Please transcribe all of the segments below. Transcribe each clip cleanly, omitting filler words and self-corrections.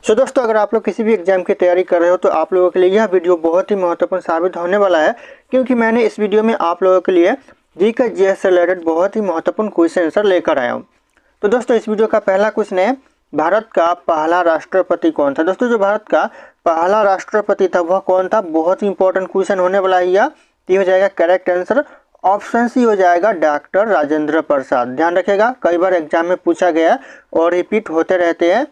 सो दोस्तों, अगर आप लोग किसी भी एग्जाम की तैयारी कर रहे हो तो आप लोगों के लिए यह वीडियो बहुत ही महत्वपूर्ण साबित होने वाला है, क्योंकि मैंने इस वीडियो में आप लोगों के लिए जीके जीएस से रिलेटेड बहुत ही महत्वपूर्ण क्वेश्चन आंसर लेकर आया हूँ। तो दोस्तों, इस वीडियो का पहला क्वेश्चन है, भारत का पहला राष्ट्रपति कौन था। दोस्तों, जो भारत का पहला राष्ट्रपति था वह कौन था, बहुत ही इंपॉर्टेंट क्वेश्चन होने वाला है। यह हो जाएगा करेक्ट आंसर, ऑप्शन सी हो जाएगा डॉक्टर राजेंद्र प्रसाद। ध्यान रखिएगा, कई बार एग्जाम में पूछा गया है और रिपीट होते रहते हैं।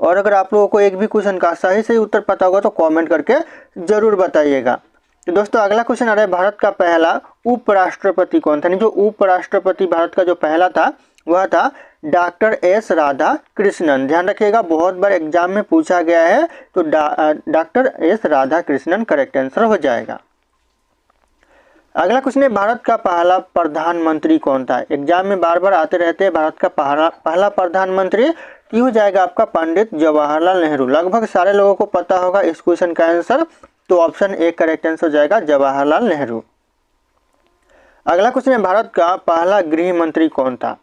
और अगर आप लोगों को एक भी क्वेश्चन का सही उत्तर पता होगा तो कमेंट करके जरूर बताइएगा। तो दोस्तों, अगला क्वेश्चन आ रहा है, भारत का पहला उपराष्ट्रपति कौन था। जो उपराष्ट्रपति भारत का जो पहला था वह था डॉक्टर एस राधा कृष्णन। ध्यान रखिएगा, बहुत बार एग्जाम में पूछा गया है, तो doctor S Radha Krishnan correct answer हो जाएगा। अगला क्वेश्चन है, भारत का पहला प्रधानमंत्री कौन था। एग्जाम में बार बार आते रहते हैं, भारत का पहला प्रधानमंत्री हो जाएगा आपका पंडित जवाहरलाल नेहरू। लगभग सारे लोगों को पता होगा इस क्वेश्चन का आंसर, तो ऑप्शन ए करेक्ट आंसर हो जाएगा जवाहरलाल नेहरू। अगला क्वेश्चन है, भारत का पहला गृह मंत्री कौन था।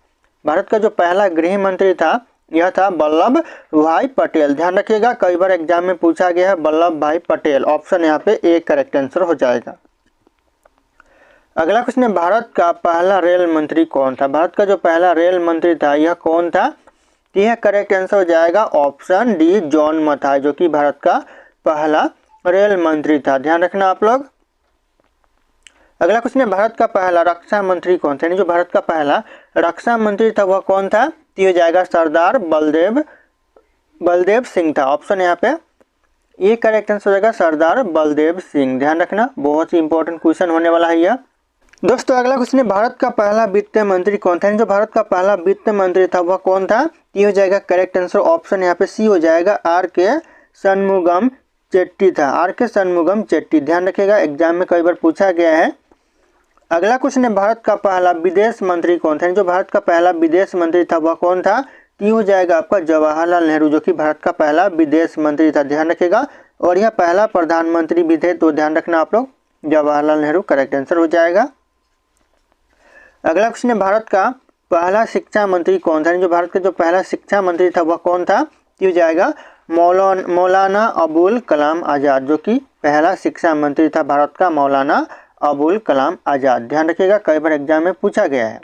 भारत का जो पहला गृह मंत्री था यह था वल्लभ भाई पटेल। ध्यान रखिएगा, कई बार एग्जाम में पूछा गया है, वल्लभ भाई पटेल। ऑप्शन यहाँ पे ए करेक्ट आंसर हो जाएगा। अगला क्वेश्चन है, भारत का पहला रेल मंत्री कौन था। भारत का जो पहला रेल मंत्री था यह कौन था, यह करेक्ट आंसर हो जाएगा ऑप्शन डी जॉन मथाई, जो कि भारत का पहला रेल मंत्री था। ध्यान रखना आप लोग। अगला क्वेश्चन है, भारत का पहला रक्षा मंत्री कौन था। जो भारत का पहला रक्षा मंत्री था वह कौन था, हो जाएगा सरदार बलदेव सिंह था। ऑप्शन यहाँ पे ये करेक्ट आंसर हो जाएगा सरदार बलदेव सिंह। ध्यान रखना, बहुत ही इंपॉर्टेंट क्वेश्चन होने वाला है यह। दोस्तों, अगला क्वेश्चन है, भारत का पहला वित्त मंत्री कौन था। जो भारत का पहला वित्त मंत्री था वह कौन था, ये हो जाएगा करेक्ट आंसर। ऑप्शन यहाँ पे सी हो जाएगा आर के शनमुगम चेट्टी था। आर के शनमुगम चेट्टी। ध्यान रखिएगा, एग्जाम में कई बार पूछा गया है। अगला क्वेश्चन है, भारत का पहला विदेश मंत्री कौन था। जो भारत का पहला विदेश मंत्री था वह कौन था, ये हो जाएगा आपका जवाहरलाल नेहरू, जो कि भारत का पहला विदेश मंत्री था। ध्यान रखिएगा, और यह पहला प्रधानमंत्री भी थे, तो ध्यान रखना आप लोग, जवाहरलाल नेहरू करेक्ट आंसर हो जाएगा। अगला क्वेश्चन है, भारत का पहला शिक्षा मंत्री कौन था। जो भारत का जो पहला शिक्षा मंत्री था वह कौन था, ये हो जाएगा मौलाना अबुल कलाम आज़ाद, जो कि पहला शिक्षा मंत्री था भारत का मौलाना अबुल कलाम आज़ाद। ध्यान रखिएगा, कई बार एग्जाम में पूछा गया है।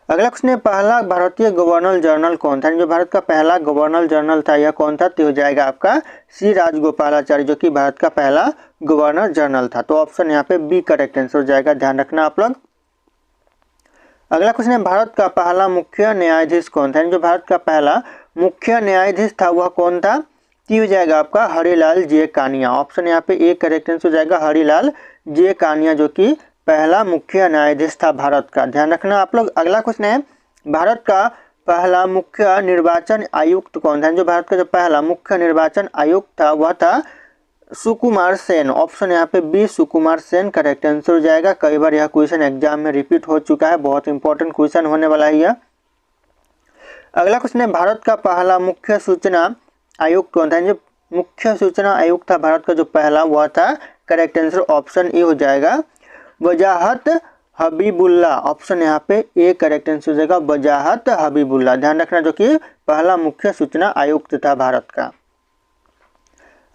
अगला क्वेश्चन है, पहला भारतीय गवर्नर जनरल कौन था। जो भारत का पहला गवर्नर जनरल था यह कौन था, तो हो जाएगा आपका सी राजगोपालाचारी, जो कि भारत का पहला गवर्नर जनरल था। तो ऑप्शन यहाँ पे बी करेक्ट आंसर हो जाएगा। ध्यान रखना आप लोग। अगला क्वेश्चन है, भारत का पहला मुख्य न्यायाधीश कौन था। जो भारत का पहला मुख्य न्यायाधीश था वह कौन था, हो जाएगा आपका हरिलाल जे कानिया। ऑप्शन यहाँ पे ए करेक्ट आंसर हो जाएगा हरिलाल जे कानिया, जो कि पहला मुख्य न्यायाधीश था भारत का। ध्यान रखना आप लोग। अगला क्वेश्चन है, भारत का पहला मुख्य निर्वाचन आयुक्त कौन था। जो भारत का जो पहला मुख्य निर्वाचन आयुक्त था वह था सुकुमार सेन। ऑप्शन यहाँ पे B Sukumar Sen correct answer हो जाएगा। कई बार यह क्वेश्चन एग्जाम में रिपीट हो चुका है, बहुत इंपॉर्टेंट क्वेश्चन होने वाला है यह। अगला क्वेश्चन है, भारत का पहला मुख्य सूचना आयुक्त कौन था। जो मुख्य सूचना आयुक्त था भारत का जो पहला वह था करेक्ट आंसर ऑप्शन ए हो जाएगा वजाहत हबीबुल्ला। ऑप्शन यहाँ पे ए करेक्ट आंसर हो जाएगा वजाहत हबीबुल्ला। ध्यान रखना, जो कि पहला मुख्य सूचना आयुक्त था भारत का।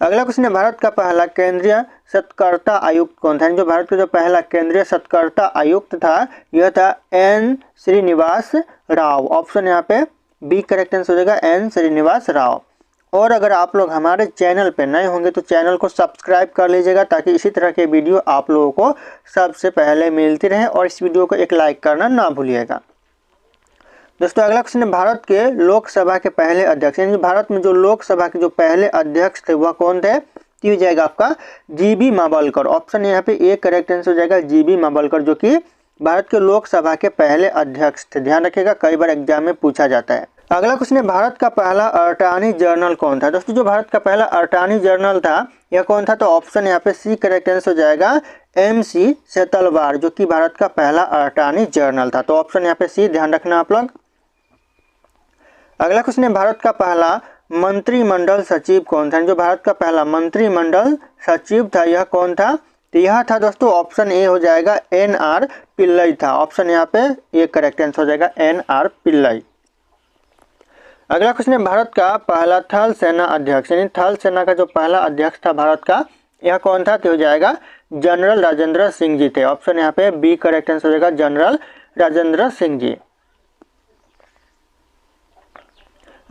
अगला क्वेश्चन है, भारत का पहला केंद्रीय सत्कर्ता आयुक्त कौन था। जो भारत का जो पहला केंद्रीय सत्कर्ता आयुक्त था यह था एन श्रीनिवास राव। ऑप्शन यहाँ पे बी करेक्ट आंसर हो जाएगा एन श्रीनिवास राव। और अगर आप लोग हमारे चैनल पे नए होंगे तो चैनल को सब्सक्राइब कर लीजिएगा, ताकि इसी तरह के वीडियो आप लोगों को सबसे पहले मिलती रहे। और इस वीडियो को एक लाइक करना ना भूलिएगा। दोस्तों, अगला क्वेश्चन है, भारत के लोकसभा के पहले अध्यक्ष, यानी भारत में जो लोकसभा के जो पहले अध्यक्ष थे वह कौन थे, हो जाएगा आपका जीबी मावलकर। ऑप्शन यहाँ पे ए करेक्ट आंसर हो जाएगा जीबी मावलकर, जो कि भारत के लोकसभा के पहले अध्यक्ष थे। ध्यान रखिएगा, कई बार एग्जाम में पूछा जाता है। अगला क्वेश्चन है, भारत का पहला अटॉर्नी जनरल कौन था। दोस्तों, जो भारत का पहला अटॉर्नी जनरल था यह कौन था, तो ऑप्शन यहाँ पे सी करेक्ट आंसर हो जाएगा MC सेतलवार, जो कि भारत का पहला अटॉर्नी जनरल था। तो ऑप्शन यहाँ पे सी, ध्यान रखना आप लोग। अगला क्वेश्चन है, भारत का पहला मंत्रिमंडल सचिव कौन था। जो भारत का पहला मंत्रिमंडल सचिव था यह कौन था, तो यह था दोस्तों ऑप्शन ए हो जाएगा NR पिल्लई था। ऑप्शन यहाँ पे ए करेक्ट आंसर हो जाएगा NR पिल्लई। अगला क्वेश्चन है भारत का पहला थल सेना अध्यक्ष, यानी थल सेना का जो पहला अध्यक्ष था भारत का, यह कौन था? तो हो जाएगा जनरल राजेंद्र सिंह जी थे। ऑप्शन यहाँ पे बी करेक्ट आंसर हो जाएगा, जनरल राजेंद्र सिंह जी।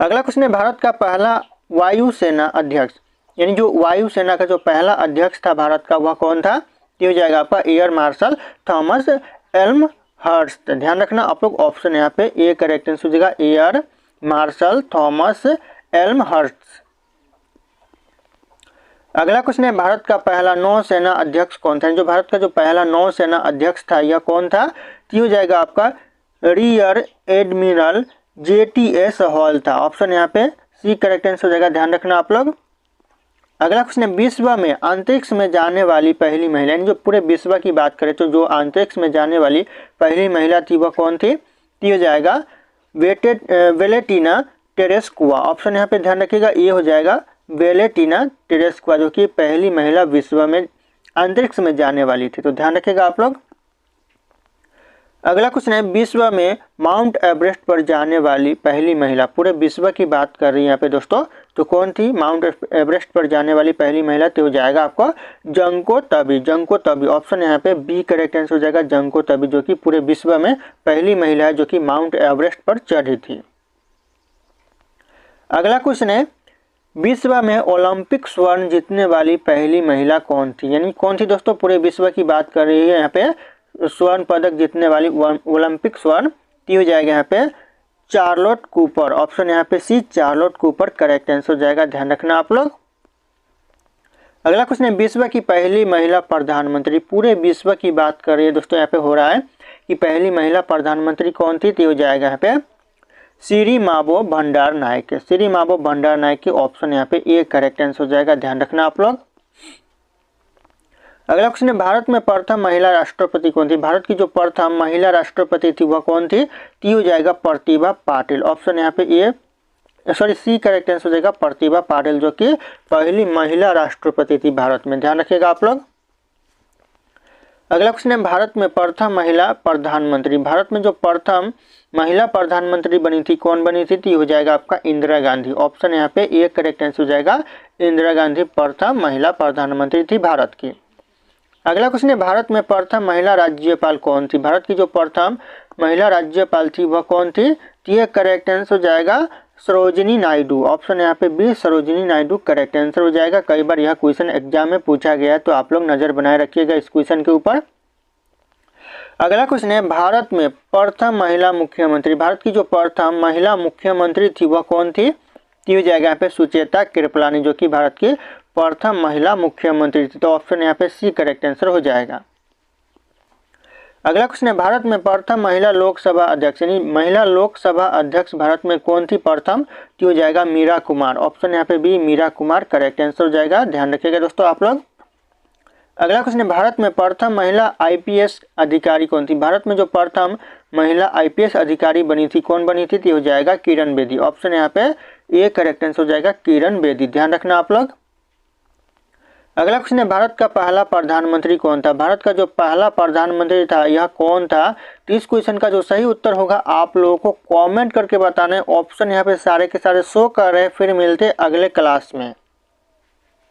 अगला क्वेश्चन है भारत का पहला वायुसेना अध्यक्ष, यानी जो वायुसेना का जो पहला अध्यक्ष था भारत का, वह कौन था? ये हो जाएगा आपका एयर मार्शल थॉमस एल्महर्स्ट। ध्यान रखना आप लोग, ऑप्शन यहाँ पे ए करेक्ट आंसर हो जाएगा, एयर मार्शल थॉमस एल्महर्स्ट। अगला क्वेश्चन है भारत का पहला नौसेना अध्यक्ष कौन था? जो भारत का जो पहला नौसेना अध्यक्ष था यह कौन था? ये हो जाएगा आपका रियर एडमिरल JTS हॉल था। ऑप्शन यहाँ पे सी करेक्ट आंसर हो जाएगा, ध्यान रखना आप लोग। अगला क्वेश्चन है विश्व में अंतरिक्ष में जाने वाली पहली महिला, यानी जो पूरे विश्व की बात करें तो जो अंतरिक्ष में जाने वाली पहली महिला थी वह कौन थी? ये हो जाएगा वेलेटिना टेरेस्कुआ। ऑप्शन यहाँ पे ध्यान रखिएगा, ये हो जाएगा वेलेटिना टेरेस्कुआ, जो कि पहली महिला विश्व में अंतरिक्ष में जाने वाली थी। तो ध्यान रखिएगा आप लोग। अगला क्वेश्चन है विश्व में माउंट एवरेस्ट पर जाने वाली पहली महिला, पूरे विश्व की बात कर रही है यहाँ पे दोस्तों, तो कौन थी माउंट एवरेस्ट पर जाने वाली पहली महिला? तो हो जाएगा आपको जंको तबी, जंको तबी। ऑप्शन यहाँ पे बी करेक्ट आंसर हो जाएगा, जंको तबी, जो कि पूरे विश्व में पहली महिला है जो कि माउंट एवरेस्ट पर चढ़ी थी। अगला क्वेश्चन है विश्व में ओलंपिक स्वर्ण जीतने वाली पहली महिला कौन थी? यानी कौन थी दोस्तों, पूरे विश्व की बात कर रही है यहाँ पे, स्वर्ण पदक जीतने वाली ओलंपिक स्वर्ण, हो जाएगा यहाँ पे चार्लोट कूपर। ऑप्शन यहाँ पे सी चार्लोट कूपर करेक्ट आंसर हो जाएगा, ध्यान रखना आप लोग। अगला क्वेश्चन है विश्व की पहली महिला प्रधानमंत्री, पूरे विश्व की बात कर रही है दोस्तों, यहाँ पे हो रहा है कि पहली महिला प्रधानमंत्री कौन थी? तो हो जाएगा यहाँ पे सिरिमाबो भंडार नायक, सिरिमाबो भंडार नायक की। ऑप्शन यहाँ पे ए करेक्ट आंसर हो जाएगा, ध्यान रखना आप लोग। अगला क्वेश्चन है भारत में प्रथम महिला राष्ट्रपति कौन थी? भारत की जो प्रथम महिला राष्ट्रपति थी वह कौन थी? ती हो जाएगा प्रतिभा पाटिल। ऑप्शन यहाँ पे सी करेक्ट आंसर हो जाएगा, प्रतिभा पाटिल, जो कि पहली महिला राष्ट्रपति थी भारत में। ध्यान रखिएगा आप लोग। अगला क्वेश्चन है भारत में प्रथम महिला प्रधानमंत्री, भारत में जो प्रथम महिला प्रधानमंत्री बनी थी कौन बनी थी? ती हो जाएगा आपका इंदिरा गांधी। ऑप्शन यहाँ पे ए करेक्ट आंसर हो जाएगा, इंदिरा गांधी प्रथम महिला प्रधानमंत्री थी भारत की। अगला क्वेश्चन है भारत में प्रथम महिला राज्यपाल कौन थी? भारत की जो प्रथम महिला राज्यपाल थी वह कौन थी? ये करेक्ट आंसर हो जाएगा सरोजिनी नायडू। ऑप्शन यहाँ पे B Sarojini Naidu correct answer हो जाएगा। कई बार यह क्वेश्चन एग्जाम में पूछा गया है, तो आप लोग नजर बनाए रखिएगा इस क्वेश्चन के ऊपर। अगला क्वेश्चन है भारत में प्रथम महिला मुख्यमंत्री, भारत की जो प्रथम महिला मुख्यमंत्री थी वह कौन थी? हो जाएगा यहाँ पे सुचेता कृपलानी, जो कि भारत की प्रथम महिला मुख्यमंत्री थी। तो ऑप्शन यहाँ पे सी करेक्ट आंसर हो जाएगा। अगला क्वेश्चन है भारत में प्रथम महिला लोकसभा अध्यक्ष, यानी महिला लोकसभा अध्यक्ष भारत में कौन थी प्रथम? तो हो जाएगा मीरा कुमार। ऑप्शन यहाँ पे B Meera Kumar correct answer हो जाएगा, ध्यान रखिएगा दोस्तों आप लोग। अगला क्वेश्चन है भारत में प्रथम महिला IPS अधिकारी कौन थी? भारत में जो प्रथम महिला IPS अधिकारी बनी थी कौन बनी थी? तो हो जाएगा किरण बेदी। ऑप्शन यहाँ पे ए करेक्ट आंसर हो जाएगा, किरण बेदी, ध्यान रखना आप लोग। अगला क्वेश्चन है भारत का पहला प्रधानमंत्री कौन था? भारत का जो पहला प्रधानमंत्री था यह कौन था? तो इस क्वेश्चन का जो सही उत्तर होगा आप लोगों को कमेंट करके बताना है। ऑप्शन यहाँ पे सारे के सारे शो कर रहे हैं। फिर मिलते अगले क्लास में।